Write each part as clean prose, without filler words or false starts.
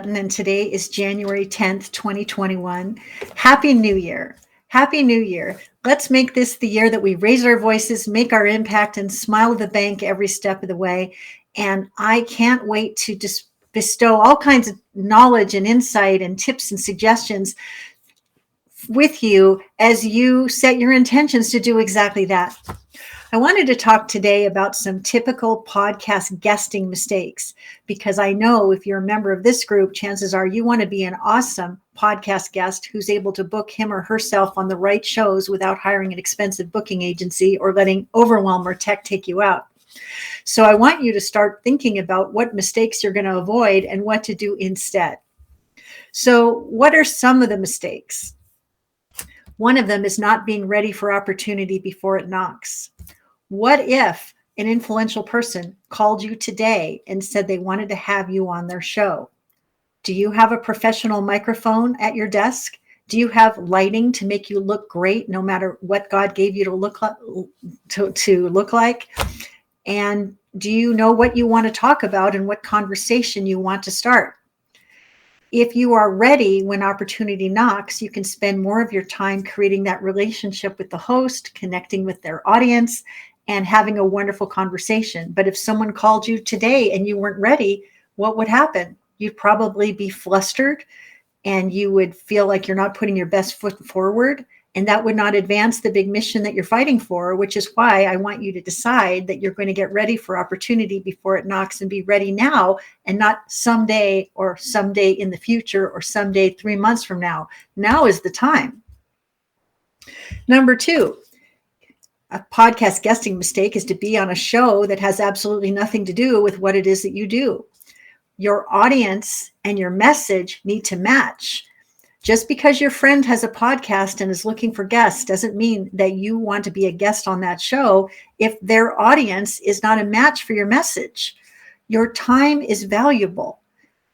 Juetten, and today is January 10th, 2021. Happy New Year. Happy New Year. Let's make this the year that we raise our voices, make our impact, and smile at the bank every step of the way. And I can't wait to just bestow all kinds of knowledge and insight and tips and suggestions with you as you set your intentions to do exactly that. I wanted to talk today about some typical podcast guesting mistakes, because I know if you're a member of this group, chances are you want to be an awesome podcast guest who's able to book him or herself on the right shows without hiring an expensive booking agency or letting overwhelm or tech take you out. So I want you to start thinking about what mistakes you're going to avoid and what to do instead. So what are some of the mistakes? One of them is not being ready for opportunity before it knocks. What if an influential person called you today and said they wanted to have you on their show? Do you have a professional microphone at your desk? Do you have lighting to make you look great no matter what God gave you to look like? And do you know what you want to talk about and what conversation you want to start? If you are ready when opportunity knocks, you can spend more of your time creating that relationship with the host, connecting with their audience, and having a wonderful conversation. But if someone called you today and you weren't ready, what would happen? You'd probably be flustered and you would feel like you're not putting your best foot forward. And that would not advance the big mission that you're fighting for, which is why I want you to decide that you're going to get ready for opportunity before it knocks and be ready now and not someday or someday in the future or someday 3 months from now. Now is the time. Number 2. A podcast guesting mistake is to be on a show that has absolutely nothing to do with what it is that you do. Your audience and your message need to match. Just because your friend has a podcast and is looking for guests doesn't mean that you want to be a guest on that show if their audience is not a match for your message. Your time is valuable.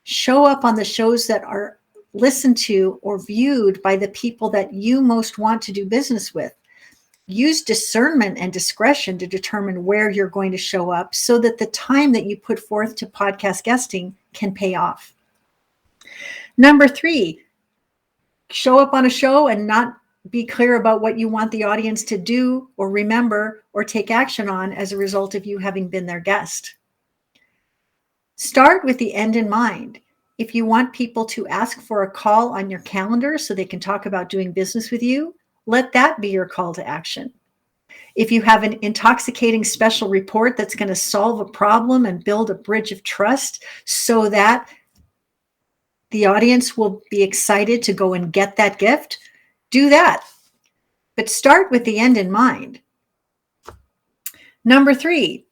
Show up on the shows that are listened to or viewed by the people that you most want to do business with. Use discernment and discretion to determine where you're going to show up so that the time that you put forth to podcast guesting can pay off. Number 3, show up on a show and not be clear about what you want the audience to do or remember or take action on as a result of you having been their guest. Start with the end in mind. If you want people to ask for a call on your calendar so they can talk about doing business with you, let that be your call to action. If you have an intoxicating special report that's going to solve a problem and build a bridge of trust so that the audience will be excited to go and get that gift, do that. But start with the end in mind. Number 3,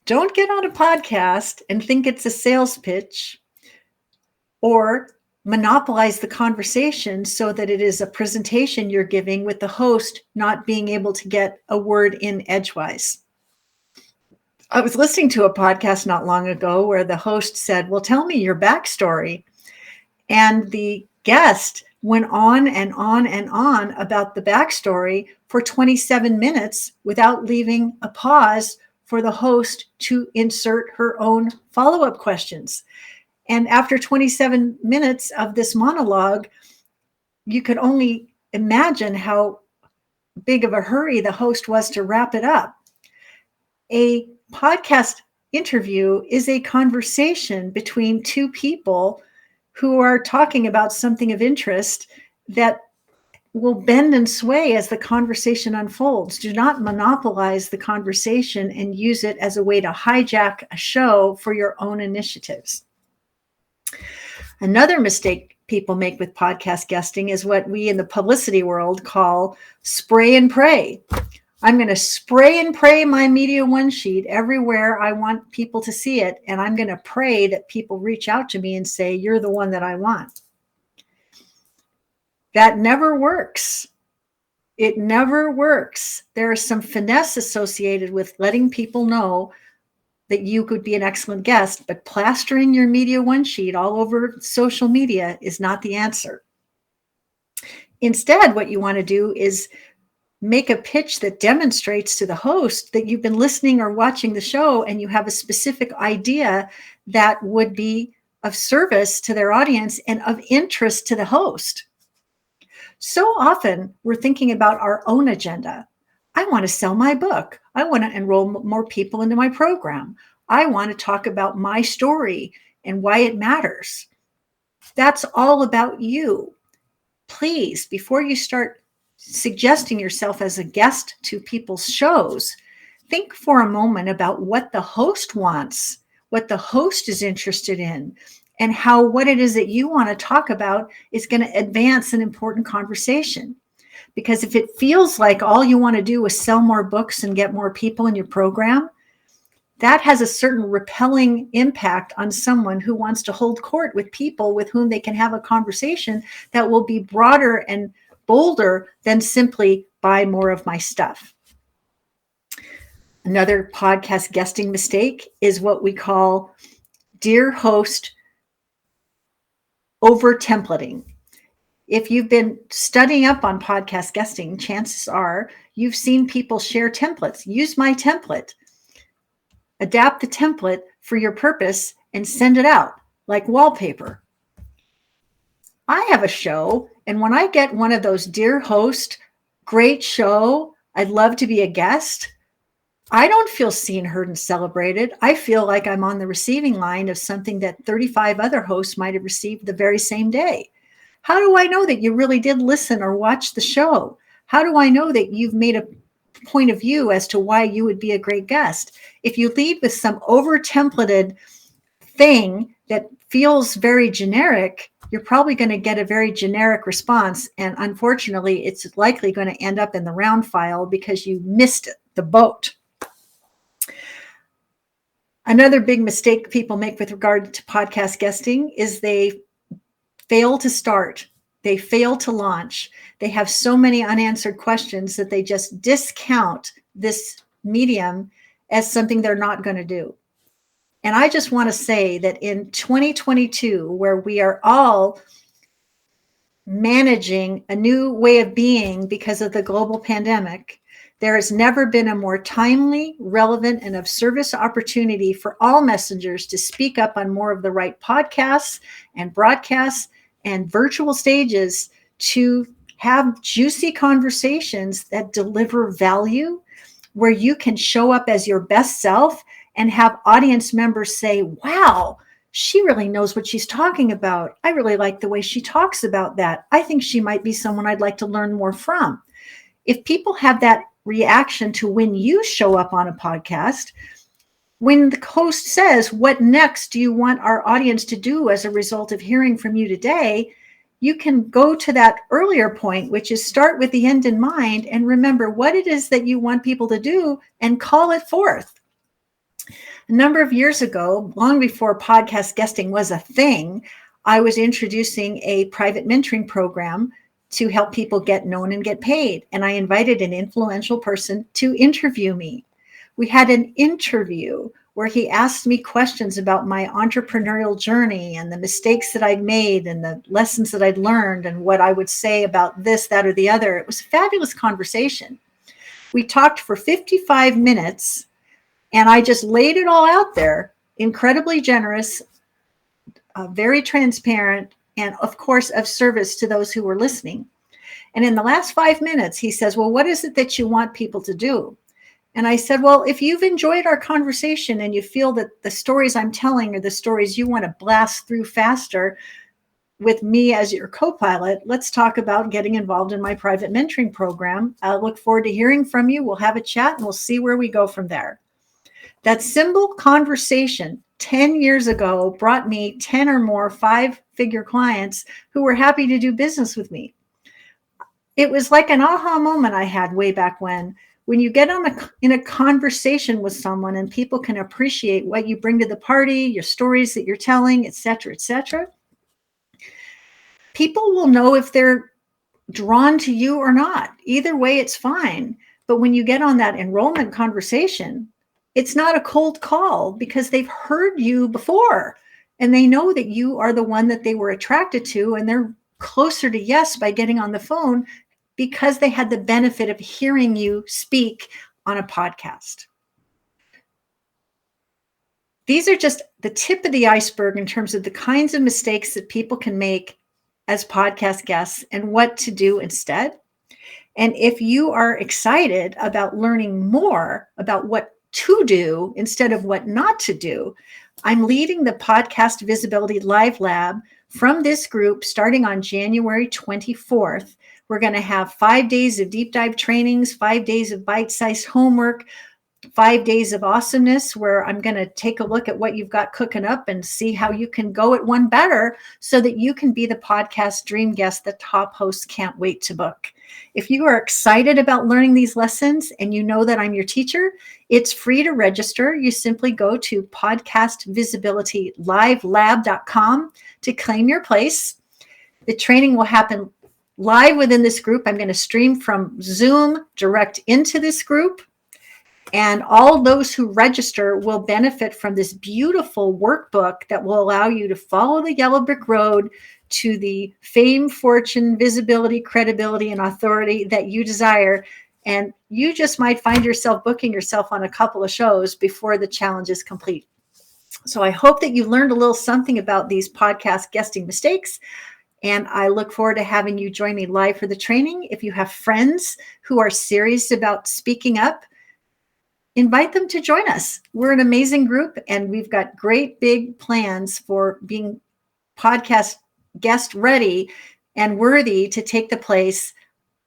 don't get on a podcast and think it's a sales pitch or monopolize the conversation so that it is a presentation you're giving with the host not being able to get a word in edgewise. I was listening to a podcast not long ago where the host said, "Well, tell me your backstory." And the guest went on and on and on about the backstory for 27 minutes without leaving a pause for the host to insert her own follow-up questions. And after 27 minutes of this monologue, you could only imagine how big of a hurry the host was to wrap it up. A podcast interview is a conversation between two people who are talking about something of interest that will bend and sway as the conversation unfolds. Do not monopolize the conversation and use it as a way to hijack a show for your own initiatives. Another mistake people make with podcast guesting is what we in the publicity world call spray and pray. I'm going to spray and pray my Media One sheet everywhere I want people to see it, and I'm going to pray that people reach out to me and say, "You're the one that I want." That never works. It never works. There is some finesse associated with letting people know that you could be an excellent guest, but plastering your Media One sheet all over social media is not the answer. Instead, what you want to do is make a pitch that demonstrates to the host that you've been listening or watching the show and you have a specific idea that would be of service to their audience and of interest to the host. So often we're thinking about our own agenda. I want to sell my book. I want to enroll more people into my program. I want to talk about my story and why it matters. That's all about you. Please, before you start suggesting yourself as a guest to people's shows, think for a moment about what the host wants, what the host is interested in, and how what it is that you want to talk about is going to advance an important conversation. Because if it feels like all you want to do is sell more books and get more people in your program, that has a certain repelling impact on someone who wants to hold court with people with whom they can have a conversation that will be broader and bolder than simply buy more of my stuff. Another podcast guesting mistake is what we call dear host over templating. If you've been studying up on podcast guesting, chances are you've seen people share templates. Use my template. Adapt the template for your purpose and send it out like wallpaper. I have a show, and when I get one of those dear host, great show, I'd love to be a guest, I don't feel seen, heard, and celebrated. I feel like I'm on the receiving line of something that 35 other hosts might have received the very same day. How do I know that you really did listen or watch the show? How do I know that you've made a point of view as to why you would be a great guest? If you lead with some over-templated thing that feels very generic, you're probably going to get a very generic response. And unfortunately, it's likely going to end up in the round file because you missed the boat. Another big mistake people make with regard to podcast guesting is they fail to start. They fail to launch. They have so many unanswered questions that they just discount this medium as something they're not going to do. And I just want to say that in 2022, where we are all managing a new way of being because of the global pandemic, there has never been a more timely, relevant, and of service opportunity for all messengers to speak up on more of the right podcasts and broadcasts and virtual stages to have juicy conversations that deliver value, where you can show up as your best self and have audience members say, wow, she really knows what she's talking about. I really like the way she talks about that. I think she might be someone I'd like to learn more from. If people have that reaction to when you show up on a podcast, when the host says, what next do you want our audience to do as a result of hearing from you today? You can go to that earlier point, which is start with the end in mind and remember what it is that you want people to do and call it forth. A number of years ago, long before podcast guesting was a thing, I was introducing a private mentoring program to help people get known and get paid. And I invited an influential person to interview me. We had an interview where he asked me questions about my entrepreneurial journey and the mistakes that I'd made and the lessons that I'd learned and what I would say about this, that, or the other. It was a fabulous conversation. We talked for 55 minutes and I just laid it all out there, incredibly generous, very transparent, and of course, of service to those who were listening. And in the last 5 minutes, he says, well, what is it that you want people to do? And I said, well, if you've enjoyed our conversation and you feel that the stories I'm telling are the stories you want to blast through faster with me as your co-pilot, let's talk about getting involved in my private mentoring program. I look forward to hearing from you. We'll have a chat and we'll see where we go from there. That simple conversation 10 years ago brought me 10 or more 5-figure clients who were happy to do business with me. It was like an aha moment I had way back when you get in a conversation with someone and people can appreciate what you bring to the party, your stories that you're telling, et cetera, people will know if they're drawn to you or not. Either way, it's fine. But when you get on that enrollment conversation, it's not a cold call because they've heard you before and they know that you are the one that they were attracted to, and they're closer to yes by getting on the phone because they had the benefit of hearing you speak on a podcast. these are just the tip of the iceberg in terms of the kinds of mistakes that people can make as podcast guests and what to do instead. And if you are excited about learning more about what to do instead of what not to do, I'm leading the Podcast Visibility Live Lab from this group starting on January 24th. We're going to have 5 days of deep dive trainings, 5 days of bite-sized homework, 5 days of awesomeness, where I'm going to take a look at what you've got cooking up and see how you can go at one better so that you can be the podcast dream guest that top hosts can't wait to book. If you are excited about learning these lessons and you know that I'm your teacher, it's free to register. You simply go to podcastvisibilitylivelab.com to claim your place. The training will happen live within this group. I'm going to stream from Zoom direct into this group. And all those who register will benefit from this beautiful workbook that will allow you to follow the yellow brick road to the fame, fortune, visibility, credibility, and authority that you desire. And you just might find yourself booking yourself on a couple of shows before the challenge is complete. So I hope that you learned a little something about these podcast guesting mistakes. And I look forward to having you join me live for the training. If you have friends who are serious about speaking up, invite them to join us. We're an amazing group, and we've got great big plans for being podcast guest ready and worthy to take the place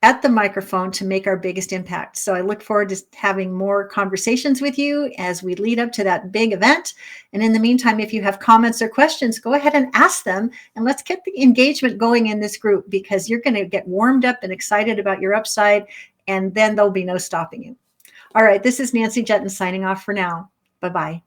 at the microphone to make our biggest impact. So I look forward to having more conversations with you as we lead up to that big event. And in the meantime, if you have comments or questions, go ahead and ask them, and let's get the engagement going in this group, because you're going to get warmed up and excited about your upside, and then there'll be no stopping you. All right, this is Nancy Juetten signing off for now. Bye-bye.